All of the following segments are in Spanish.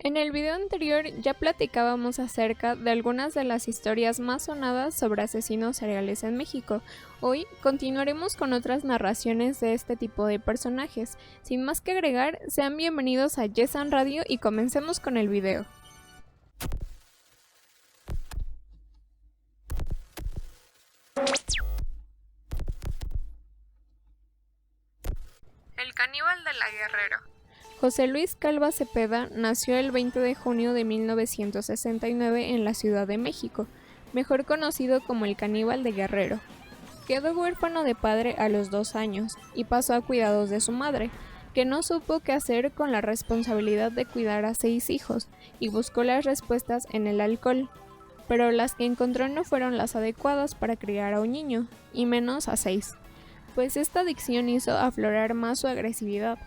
En el video anterior ya platicábamos acerca de algunas de las historias más sonadas sobre asesinos seriales en México. Hoy continuaremos con otras narraciones de este tipo de personajes. Sin más que agregar, sean bienvenidos a Yesan Radio y comencemos con el video. El caníbal de la Guerrero. José Luis Calva Cepeda nació el 20 de junio de 1969 en la Ciudad de México, mejor conocido como el caníbal de Guerrero. Quedó huérfano de padre a los 2 años y pasó a cuidados de su madre, que no supo qué hacer con la responsabilidad de cuidar a 6 hijos y buscó las respuestas en el alcohol, pero las que encontró no fueron las adecuadas para criar a un niño, y menos a 6, pues esta adicción hizo aflorar más su agresividad.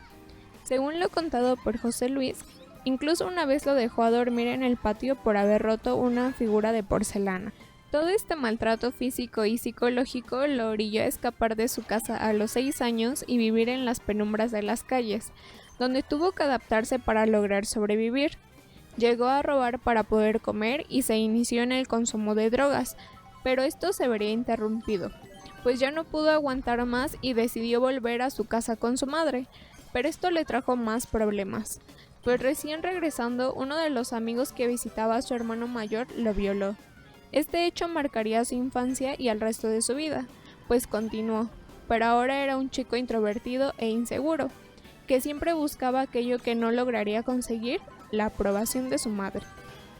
Según lo contado por José Luis, incluso una vez lo dejó a dormir en el patio por haber roto una figura de porcelana. Todo este maltrato físico y psicológico lo orilló a escapar de su casa a los 6 años y vivir en las penumbras de las calles, donde tuvo que adaptarse para lograr sobrevivir. Llegó a robar para poder comer y se inició en el consumo de drogas, pero esto se vería interrumpido, pues ya no pudo aguantar más y decidió volver a su casa con su madre. Pero esto le trajo más problemas, pues recién regresando uno de los amigos que visitaba a su hermano mayor lo violó. Este hecho marcaría su infancia y el resto de su vida, pues continuó, pero ahora era un chico introvertido e inseguro, que siempre buscaba aquello que no lograría conseguir, la aprobación de su madre.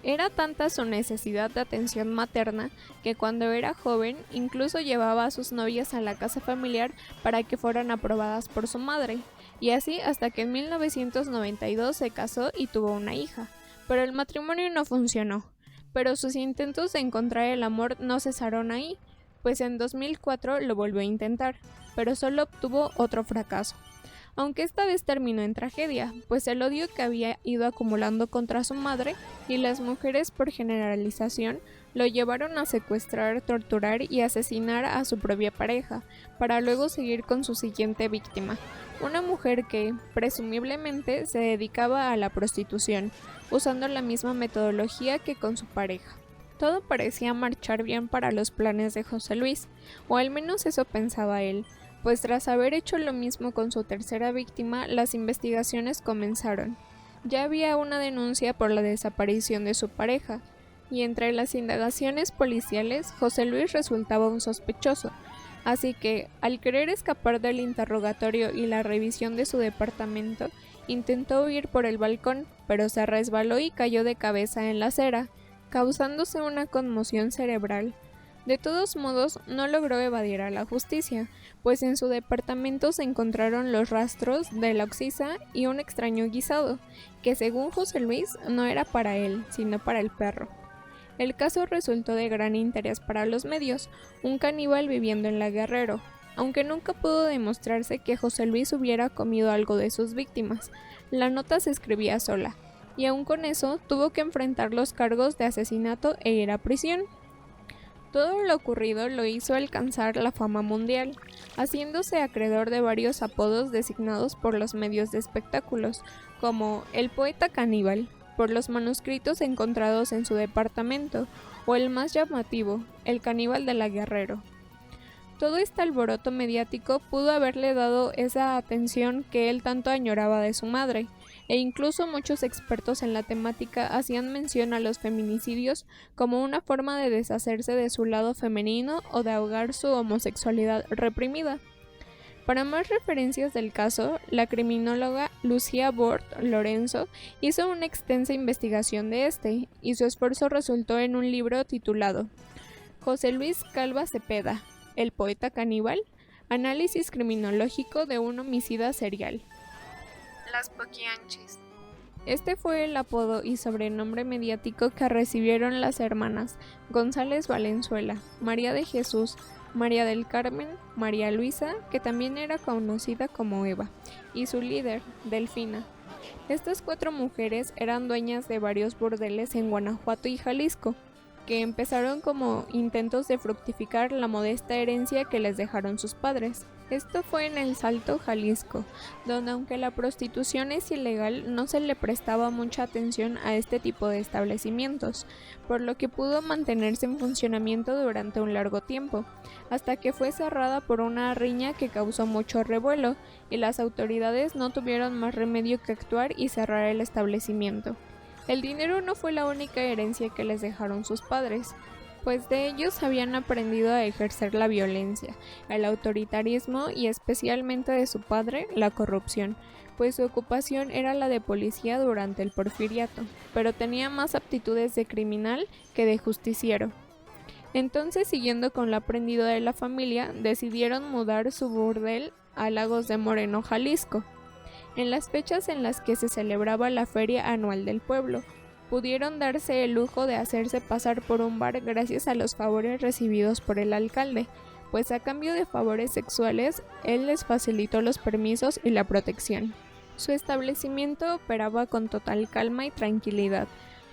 Era tanta su necesidad de atención materna que cuando era joven incluso llevaba a sus novias a la casa familiar para que fueran aprobadas por su madre, y así hasta que en 1992 se casó y tuvo una hija, pero el matrimonio no funcionó. Pero sus intentos de encontrar el amor no cesaron ahí, pues en 2004 lo volvió a intentar, pero solo obtuvo otro fracaso. Aunque esta vez terminó en tragedia, pues el odio que había ido acumulando contra su madre y las mujeres por generalización lo llevaron a secuestrar, torturar y asesinar a su propia pareja, para luego seguir con su siguiente víctima, una mujer que, presumiblemente, se dedicaba a la prostitución, usando la misma metodología que con su pareja. Todo parecía marchar bien para los planes de José Luis, o al menos eso pensaba él, pues tras haber hecho lo mismo con su tercera víctima, las investigaciones comenzaron. Ya había una denuncia por la desaparición de su pareja, y entre las indagaciones policiales, José Luis resultaba un sospechoso, así que, al querer escapar del interrogatorio y la revisión de su departamento, intentó huir por el balcón, pero se resbaló y cayó de cabeza en la acera, causándose una conmoción cerebral. De todos modos, no logró evadir a la justicia, pues en su departamento se encontraron los rastros de la oxisa y un extraño guisado, que según José Luis no era para él, sino para el perro. El caso resultó de gran interés para los medios, un caníbal viviendo en la Guerrero, aunque nunca pudo demostrarse que José Luis hubiera comido algo de sus víctimas. La nota se escribía sola, y aun con eso tuvo que enfrentar los cargos de asesinato e ir a prisión. Todo lo ocurrido lo hizo alcanzar la fama mundial, haciéndose acreedor de varios apodos designados por los medios de espectáculos, como el poeta caníbal, por los manuscritos encontrados en su departamento, o el más llamativo, el caníbal de la Guerrero. Todo este alboroto mediático pudo haberle dado esa atención que él tanto añoraba de su madre, e incluso muchos expertos en la temática hacían mención a los feminicidios como una forma de deshacerse de su lado femenino o de ahogar su homosexualidad reprimida. Para más referencias del caso, la criminóloga Lucía Bort Lorenzo hizo una extensa investigación de este, y su esfuerzo resultó en un libro titulado José Luis Calva Cepeda, el poeta caníbal, análisis criminológico de un homicida serial. Las Poquianchis. Este fue el apodo y sobrenombre mediático que recibieron las hermanas González Valenzuela, María de Jesús, María del Carmen, María Luisa, que también era conocida como Eva, y su líder, Delfina. Estas 4 mujeres eran dueñas de varios bordeles en Guanajuato y Jalisco, que empezaron como intentos de fructificar la modesta herencia que les dejaron sus padres. Esto fue en El Salto, Jalisco, donde aunque la prostitución es ilegal, no se le prestaba mucha atención a este tipo de establecimientos, por lo que pudo mantenerse en funcionamiento durante un largo tiempo, hasta que fue cerrada por una riña que causó mucho revuelo, y las autoridades no tuvieron más remedio que actuar y cerrar el establecimiento. El dinero no fue la única herencia que les dejaron sus padres, pues de ellos habían aprendido a ejercer la violencia, el autoritarismo y especialmente de su padre, la corrupción, pues su ocupación era la de policía durante el Porfiriato, pero tenía más aptitudes de criminal que de justiciero. Entonces, siguiendo con lo aprendido de la familia, decidieron mudar su burdel a Lagos de Moreno, Jalisco, en las fechas en las que se celebraba la feria anual del pueblo. Pudieron darse el lujo de hacerse pasar por un bar gracias a los favores recibidos por el alcalde, pues a cambio de favores sexuales, él les facilitó los permisos y la protección. Su establecimiento operaba con total calma y tranquilidad.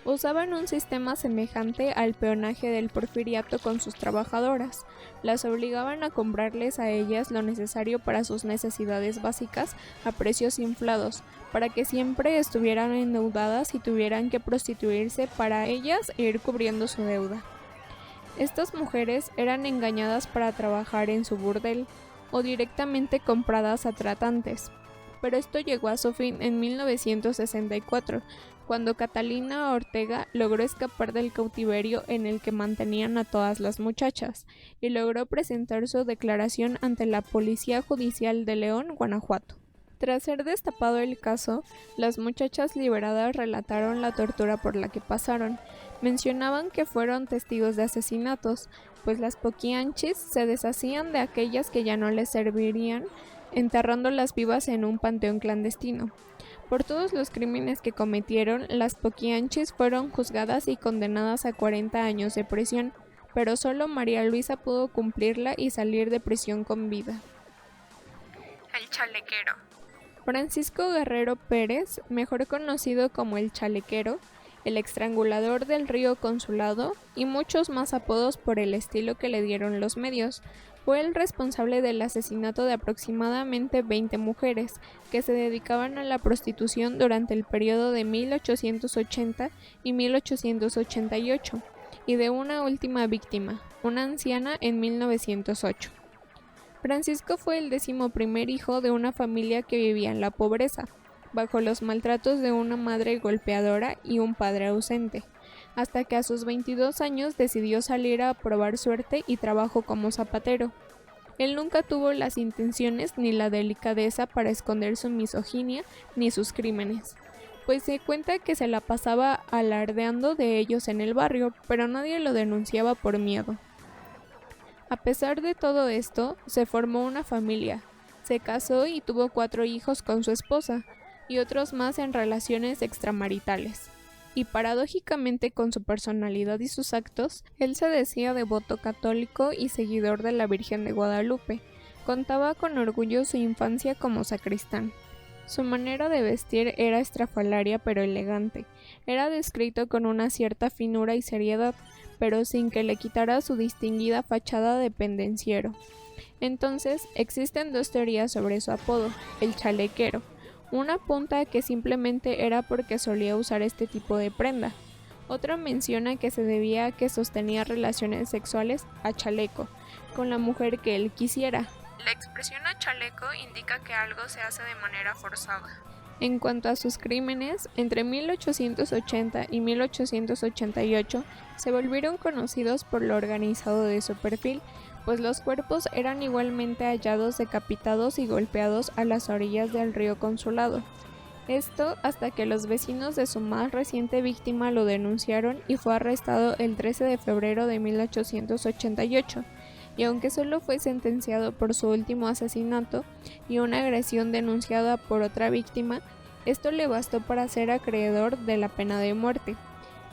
Usaban un sistema semejante al peonaje del Porfiriato con sus trabajadoras. Las obligaban a comprarles a ellas lo necesario para sus necesidades básicas a precios inflados, para que siempre estuvieran endeudadas y tuvieran que prostituirse para ellas e ir cubriendo su deuda. Estas mujeres eran engañadas para trabajar en su burdel o directamente compradas a tratantes, pero esto llegó a su fin en 1964, cuando Catalina Ortega logró escapar del cautiverio en el que mantenían a todas las muchachas, y logró presentar su declaración ante la Policía Judicial de León, Guanajuato. Tras ser destapado el caso, las muchachas liberadas relataron la tortura por la que pasaron. Mencionaban que fueron testigos de asesinatos, pues las poquianchis se deshacían de aquellas que ya no les servirían, enterrándolas vivas en un panteón clandestino. Por todos los crímenes que cometieron, las poquianchis fueron juzgadas y condenadas a 40 años de prisión, pero solo María Luisa pudo cumplirla y salir de prisión con vida. El chalequero. Francisco Guerrero Pérez, mejor conocido como el Chalequero, el estrangulador del río Consulado y muchos más apodos por el estilo que le dieron los medios, fue el responsable del asesinato de aproximadamente 20 mujeres que se dedicaban a la prostitución durante el periodo de 1880 y 1888, y de una última víctima, una anciana, en 1908. Francisco fue el 11º hijo de una familia que vivía en la pobreza, bajo los maltratos de una madre golpeadora y un padre ausente, hasta que a sus 22 años decidió salir a probar suerte y trabajo como zapatero. Él nunca tuvo las intenciones ni la delicadeza para esconder su misoginia ni sus crímenes, pues se cuenta que se la pasaba alardeando de ellos en el barrio, pero nadie lo denunciaba por miedo. A pesar de todo esto, se formó una familia, se casó y tuvo 4 hijos con su esposa, y otros más en relaciones extramaritales. Y paradójicamente, con su personalidad y sus actos, él se decía devoto católico y seguidor de la Virgen de Guadalupe. Contaba con orgullo su infancia como sacristán. Su manera de vestir era estrafalaria pero elegante. Era descrito con una cierta finura y seriedad, pero sin que le quitara su distinguida fachada de pendenciero. Entonces, existen 2 teorías sobre su apodo, el chalequero. Una apunta que simplemente era porque solía usar este tipo de prenda. Otra menciona que se debía a que sostenía relaciones sexuales a chaleco, con la mujer que él quisiera. La expresión a chaleco indica que algo se hace de manera forzada. En cuanto a sus crímenes, entre 1880 y 1888 se volvieron conocidos por lo organizado de su perfil, pues los cuerpos eran igualmente hallados decapitados y golpeados a las orillas del río Consulado. Esto hasta que los vecinos de su más reciente víctima lo denunciaron y fue arrestado el 13 de febrero de 1888, y aunque solo fue sentenciado por su último asesinato y una agresión denunciada por otra víctima, esto le bastó para ser acreedor de la pena de muerte,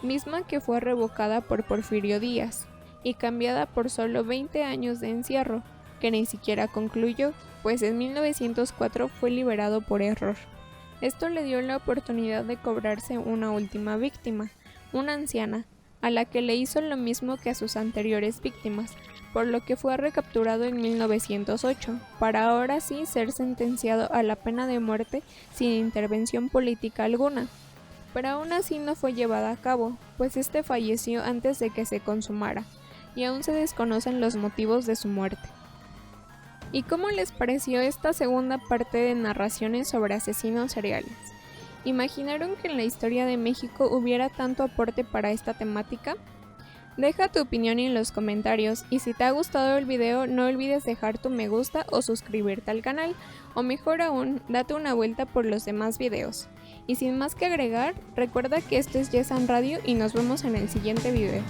misma que fue revocada por Porfirio Díaz y cambiada por solo 20 años de encierro, que ni siquiera concluyó, pues en 1904 fue liberado por error. Esto le dio la oportunidad de cobrarse una última víctima, una anciana, a la que le hizo lo mismo que a sus anteriores víctimas, por lo que fue recapturado en 1908, para ahora sí ser sentenciado a la pena de muerte sin intervención política alguna. Pero aún así no fue llevada a cabo, pues este falleció antes de que se consumara, y aún se desconocen los motivos de su muerte. ¿Y cómo les pareció esta segunda parte de narraciones sobre asesinos seriales? ¿Imaginaron que en la historia de México hubiera tanto aporte para esta temática? Deja tu opinión en los comentarios y si te ha gustado el video no olvides dejar tu me gusta o suscribirte al canal, o mejor aún, date una vuelta por los demás videos. Y sin más que agregar, recuerda que esto es Yesan Radio y nos vemos en el siguiente video.